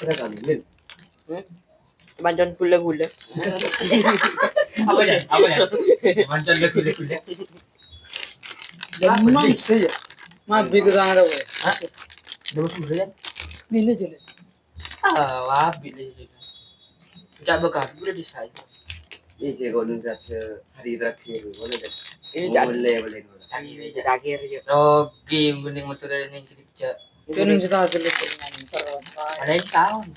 Kira kali. Mancan gula-gula. Apa ya? Mancan gula-gula. Memang sih ya. Mat bi ke sana dah. Dapat gula. Bila je. Wah, bila juga. Tidak bekal, boleh decide. Ini kalau nunjuk hari terakhir, boleh tak? Ini Boleh. terakhir je. Rogi bening motor ini cerita. Jangan cerita dulu. Ada yang tahun.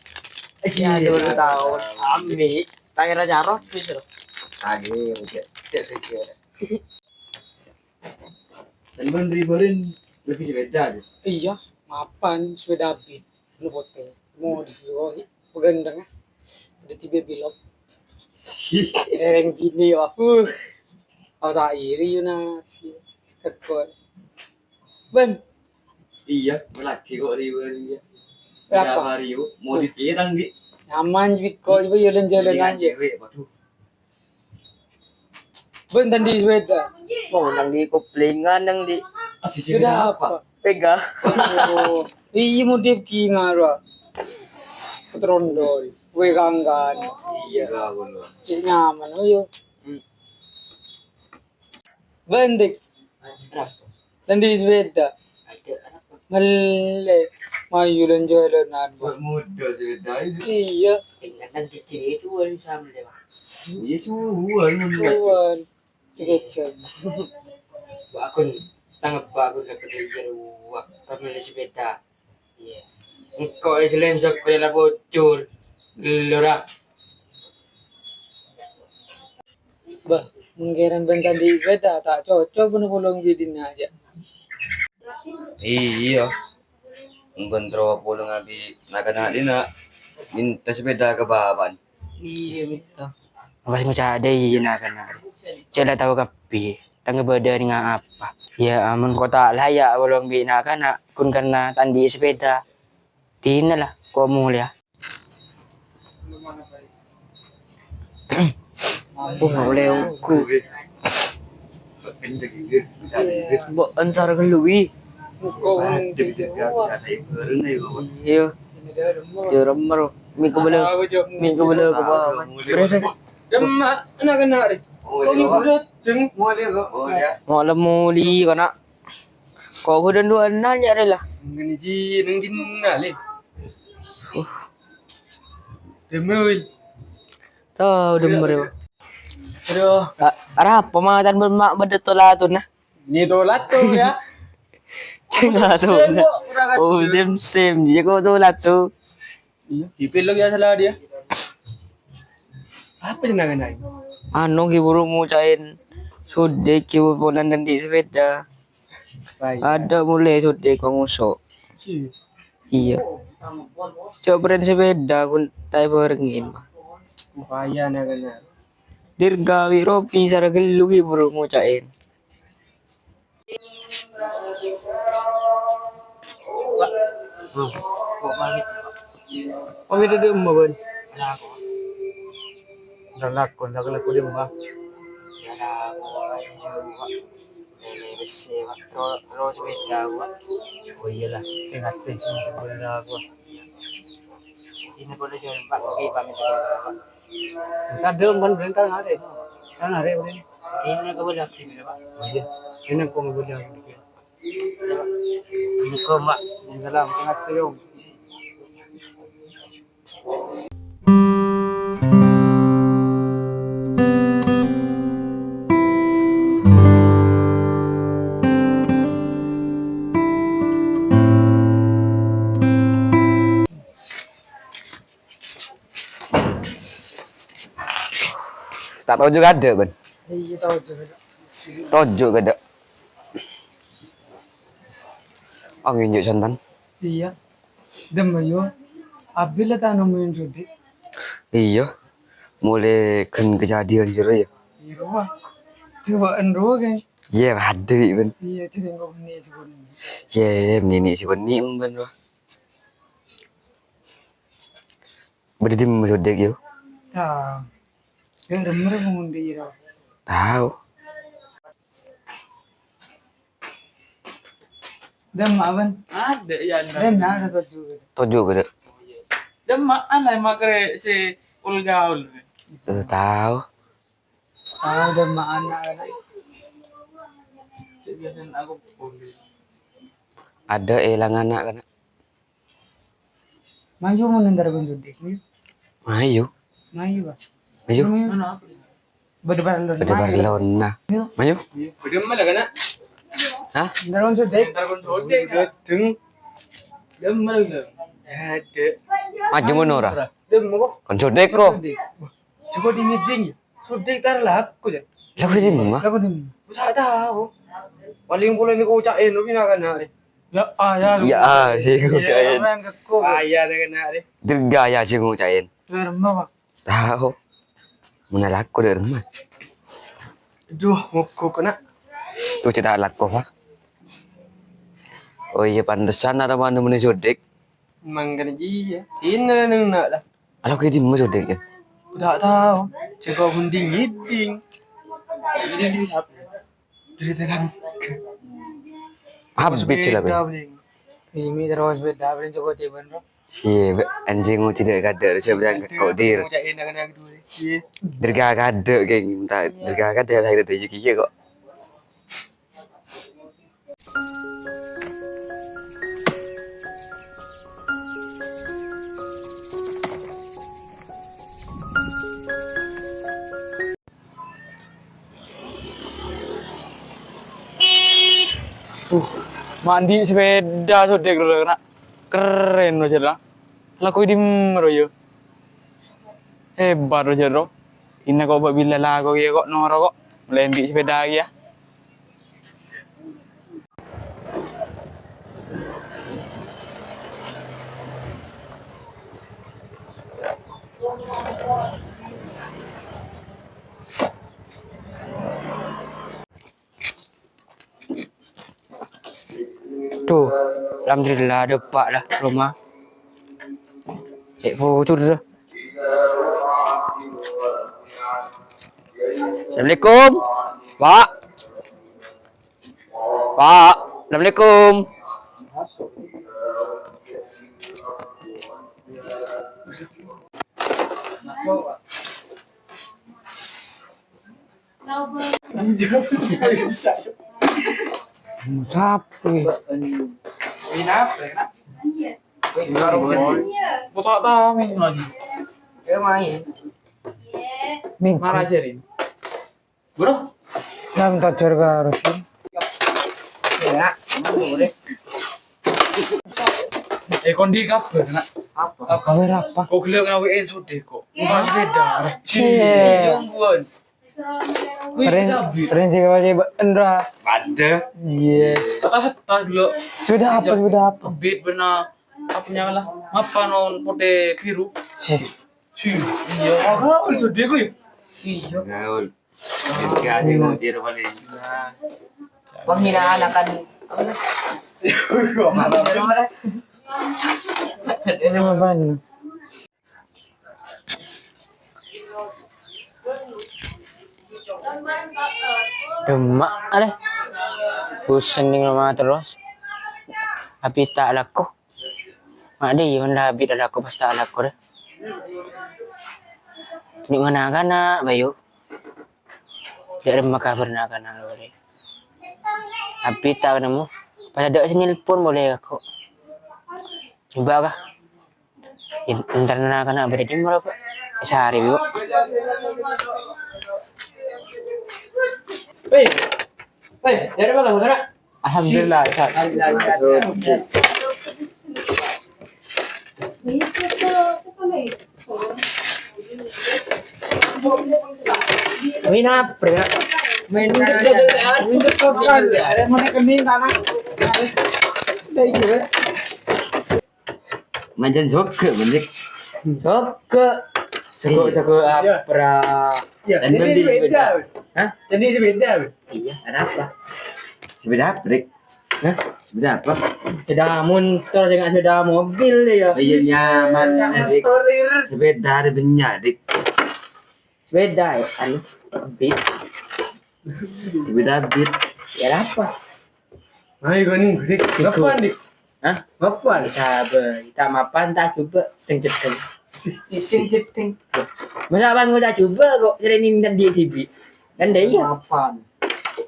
Ya 2 tahun. Ambil. Tanya Jarot bisa. Agi, tidak. Dan berin lebih beda deh. Iya, mapan sepeda api. Lu hotel. Mau disuruh pegandang. Ada tiba bilok. Yang gini wah. Aku tak iri na. Tekor. Ben, Iya, lagi kok riwari ya. Berapa? Rio, mau dipirang di. nyaman Wiko coba jalan-jalan aja. Waduh. Ben tadi sepeda. Oh, nang di koplingan nang di Sepeda apa? pegang. Oh, iya mau dia ngara. Petrondo, kue kanggan. Iya, benar. Cik nyaman, oh yo. Bendik, tadi sepeda. Mele, mayu dan jalanan. Buat muda sepeda itu. Iya, Nanti ciri itu yang sama deh. Iya, cuan. kawan. Cikecel. Aku tanggap bagus aku dari jeruak karena sepeda. Iya. Engkau selain sekolah bocor. Gelora. Bah, mengkiran ben tadi sepeda tak cocok pun pulang bidin aja. Iya. Bentroh pulang abi nak minta sepeda ke baban. Iya betul. Apa sih macam ada iya kan? Saya tahu kapi. Tangga beda dengan apa? Ya amun kota layak belum bina kan pun karena tandi sepeda. Tina lah kau mulia. Oh boleh aku. Bo ansar kelui. Iya. Jeram baru. Minggu belu ke bawah. Berapa? Demak, anak kena deh. Kau ngibut deng. Mau lemuli kena. Kau udah 2 nanya lah. Nang din nali. Demul. Tahu demer ya. Aduh, Arah pemangatan bermak bedetulah tu nah. ni tolat tu ya. Cengat tu. Oh sim dia kau tu lah tu. Iya, dipil lagi salah dia. Apa yang nak Anu kiburu mau cain. Sudah kiburu bolan dan di sepeda. Baik. Ada mulai sudah kau ngusuk. Iya. Coba brand sepeda kun tai berengin. Bahaya nak kena. Dirgawi ropi sara gelu kiburu mau cain. Kok balik? Kami tu dem ben. Aku. Dalak kon dak laku dem ba. Ya lah, aku lain sewa. Ini besi terus sepeda gua. Oh iyalah, tengah teh sebenarnya aku. Ini boleh saya Pak pergi pamit dulu. Kita dem ban berentah hari. Kan hari ini. Ini kau boleh kirim Pak. Iya. Ini kau boleh. Ini kau Pak. Dalam tengah teh. Tak tahu juga ada, Ben. Iya tahu tu. Tojo ada. Angin juk santan. Iya. Dem yo. Abila tak nemuin judi. Iya. Mulai kan kejadian jero ya. Iya wah. Coba enro kan. Iya, ada Ben. Iya tu yang kau ni sebut. Iya, ini si koni Ben. Berarti mesodek yo. Tahu. Yang demer mengundi ira. Tahu. Dem awan. Ada ya. Dem nak ada tu. Tojo ada. Dia Demak aneh makre si ulgaul. Tahu. Tahu udah mak anak. Biasanya aku boleh. Ada hilang anak kan. Maju mau nendar benjodik nih. Ayo. Maju Pak. Ayo. Mana apa? Berdebar lon. Berdebar lona. Ayo. Udah malah kan? Hah? Nendar benjodik. Entar kon sode. Gedeng. Dem malah. Ada. Maju menora. Dem kok. Kon sodek kok. Coba dingin. Sode tar laku ya. Lah kok di rumah? Lagu ini. Tak tahu. Paling pula ni kau ucain lu pina kana ni. Ya ya. Ya sih ngucain. Orang kekok. Ayah dah kena ni. Dirgaya sih ngucain. Germa Pak. Tahu. Mana laku di rumah. Aduh, muka kena. Tuh tidak laku Pak. Oh iya pantesan ada mana mana sodek. Memang kena ji ya. Ini nak lah. Alah kayak di mana sodek ya? Tak tahu. Cakap hunding hiding. Ini di siapa? Dari dalam. Habis sih lah gue. Ini terus beda paling cukup tiban Pak. Si anjing mau tidak kada saya bilang kau dir. Ucain dah kena kedua. Iya. Dirga kada geng minta dirga kada saya ada rezeki ya kok. Mandi sepeda sodek dulu kena. Keren loh cerita. Laku di meroyo. Hebat loh cerita. Ini kok buat bila lagu ya kok noro kok. Melendik sepeda lagi ya. Tuh, alhamdulillah ada pak lah rumah. Cek foto dah. Assalamualaikum, Pak. Pak, Assalamualaikum. Sapi. Foto apa main lagi? Ya main. Minggu. Mana ajarin? Bro, Nam tak cerga harus. ya, boleh. Kondi kabar nak? Apa? Kabar apa? Kau gila kena WN sode kok. Bukan sepeda. Iya. Tungguan. Keren sih pakai Indra. Ada. Iya. Tata dulu. Sudah apa? Beat benar. Apa nyala? Apa non putih biru? Iya. Oh, kalau sode kok ya? Iya. Gaul. Dirga di mau dir paling. Penghinaan akan ini apa nih? Demak ada. Bosan di rumah terus. Tapi tak laku. Mak dia mana habis dah laku pas tak laku dah. Ni mana kana bayu. Dia ada kabar nak kana lo ni. Tapi tak nemu. Pas ada sinyal pun boleh aku. Coba kah? Entar nak kana berapa jam berapa? Sehari bu. Hei, dari mana kamu nak? Alhamdulillah. Main apa? Main ada mana kening tanah? Dari kira. Macam joke benik. Sego apa? Ya, Dan beli sepeda. Hah? Jadi sepeda. Iya, ada apa? Sepeda apa, Dik? Hah? Sepeda apa? Sepeda motor dengan sepeda mobil ya. Iya nyaman, Dik. Sepeda ada banyak, Dik. Sepeda ya, anu. Beat. Sepeda beat. Ya apa? Ayo nih, Dik. Kapan, Dik? Hah? Apa sabar? Tak mapan tak coba seteng. Masa bang udah coba kok sering ini tadi TV. Dan dia iya. Mapan.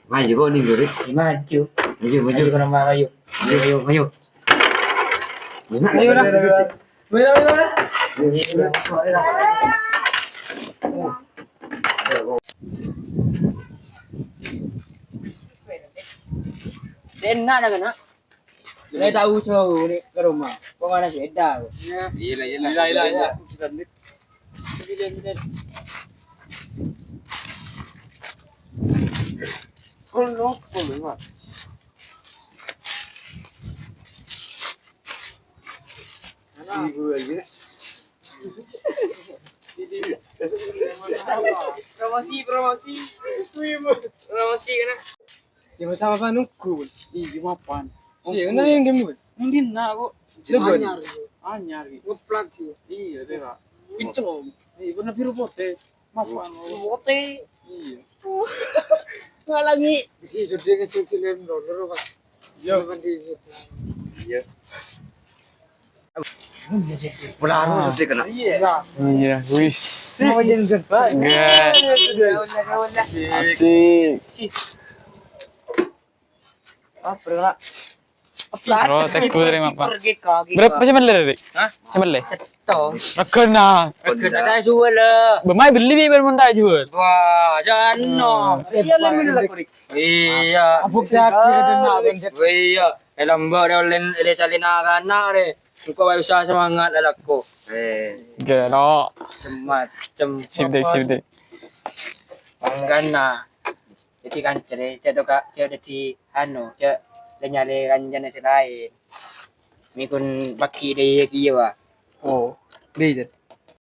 Maju kok nih gue. Maju. Maju. Ke rumah ayo. Ayo. Ayo dah. Enak dah kena. Saya tahu cowok ni ke rumah. Kau mana sepeda? Iya. Promosi kena. Ya sama-sama nunggu. Iya mapan. Iya, nah yang game yang dina kok. Anyar. Ngeplak sih. Iya, deh, Pak. Pincong. Iya, bener biru putih. Mapan. Putih. Iya. Ngalangi. Iya, sudah ngecilin dulu, Pak. Iya. Iya. Pulang sudah kena. Iya, wis. Mau jenggot pak. Asik. Apa? Oh, tekstur dari mapan. Berapa sih beli tadi? Hah? Sih beli? Toh. Rekena. Kita jual lah. Bemai beli bi bermun tak jual. Wah, jangan. Iya, lebih lah kurik. Iya. Abuk dak kira nak benjat. Iya. Dalam mbak dia oleh calin anak deh. Kau bisa semangat lelakku. Gelo. Macam. Sip dek. Panggana. Jadi kan cek kak cek di anu cek lenyale kan jenis lain. Mikun baki dia kieu. Oh, bejat.